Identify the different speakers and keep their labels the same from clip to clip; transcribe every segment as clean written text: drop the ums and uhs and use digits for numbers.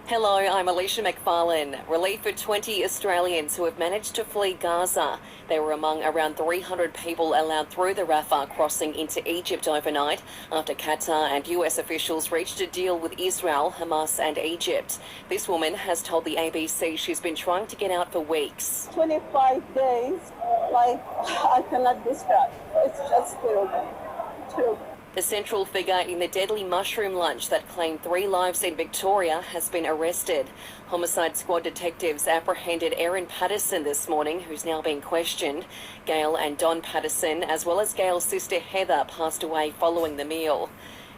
Speaker 1: Hello, I'm Alicia McFarland. Relief for 20 Australians who have managed to flee Gaza. They were among around 300 people allowed through the Rafah crossing into Egypt overnight after Qatar and US officials reached a deal with Israel, Hamas and Egypt. This woman has told the ABC she's been trying to get out for weeks.
Speaker 2: 25 days, I cannot describe. It's just terrible. Terrible.
Speaker 1: The central figure in the deadly mushroom lunch that claimed 3 lives in Victoria has been arrested. Homicide squad detectives apprehended Erin Patterson this morning, who's now being questioned. Gail and Don Patterson, as well as Gail's sister Heather, passed away following the meal.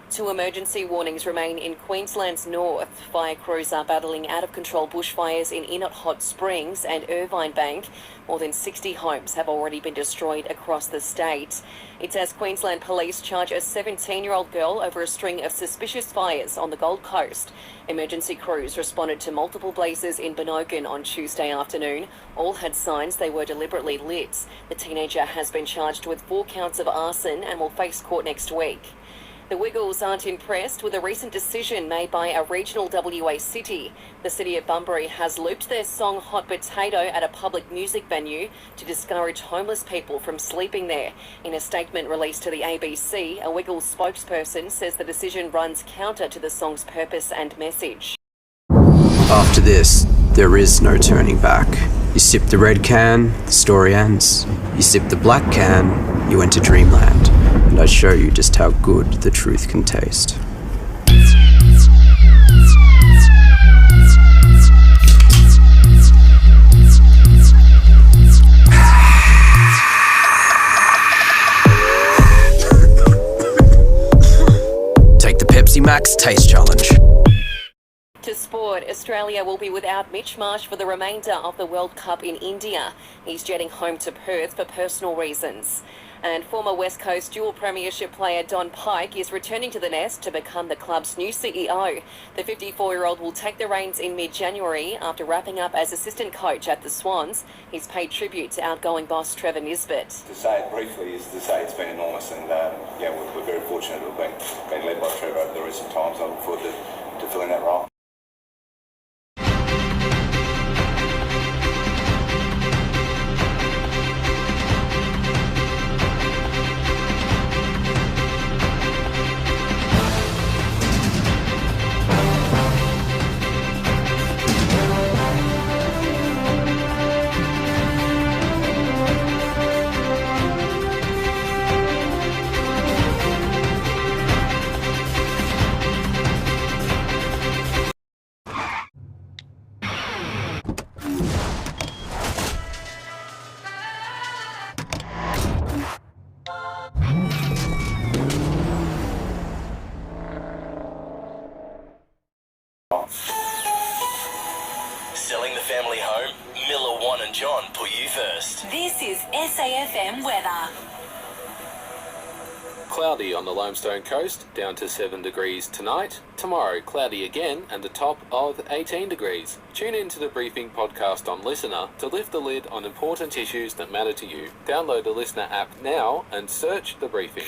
Speaker 1: 2 emergency warnings remain in Queensland's north. Fire crews are battling out-of-control bushfires in Inot Hot Springs and Irvine Bank. More than 60 homes have already been destroyed across the state. It's as Queensland police charge a 17-year-old girl over a string of suspicious fires on the Gold Coast. Emergency crews responded to multiple blazes in Benogan on Tuesday afternoon. All had signs they were deliberately lit. The teenager has been charged with 4 counts of arson and will face court next week. The Wiggles aren't impressed with a recent decision made by a regional WA city. The city of Bunbury has looped their song Hot Potato at a public music venue to discourage homeless people from sleeping there. In a statement released to the ABC, a Wiggles spokesperson says the decision runs counter to the song's purpose and message.
Speaker 3: After this, there is no turning back. You sip the red can, the story ends. You sip the black can, you enter dreamland. And I show you just how good the truth can taste. Take the Pepsi Max Taste Challenge.
Speaker 1: To sport, Australia will be without Mitch Marsh for the remainder of the World Cup in India. He's jetting home to Perth for personal reasons. And former West Coast dual premiership player Don Pike is returning to the nest to become the club's new CEO. The 54-year-old will take the reins in mid-January after wrapping up as assistant coach at the Swans. He's paid tribute to outgoing boss Trevor Nisbet.
Speaker 4: To say it briefly is to say it's been enormous, and we're very fortunate to have been led by Trevor over the recent times. I look forward to filling that role.
Speaker 5: Selling the family home? Miller, Juan and John put you first.
Speaker 6: This is SAFM weather.
Speaker 7: Cloudy on the Limestone coast, down to 7 degrees tonight. Tomorrow, cloudy again and a top of 18 degrees. Tune in to the Briefing podcast on Listener to lift the lid on important issues that matter to you. Download the Listener app now and search The Briefing.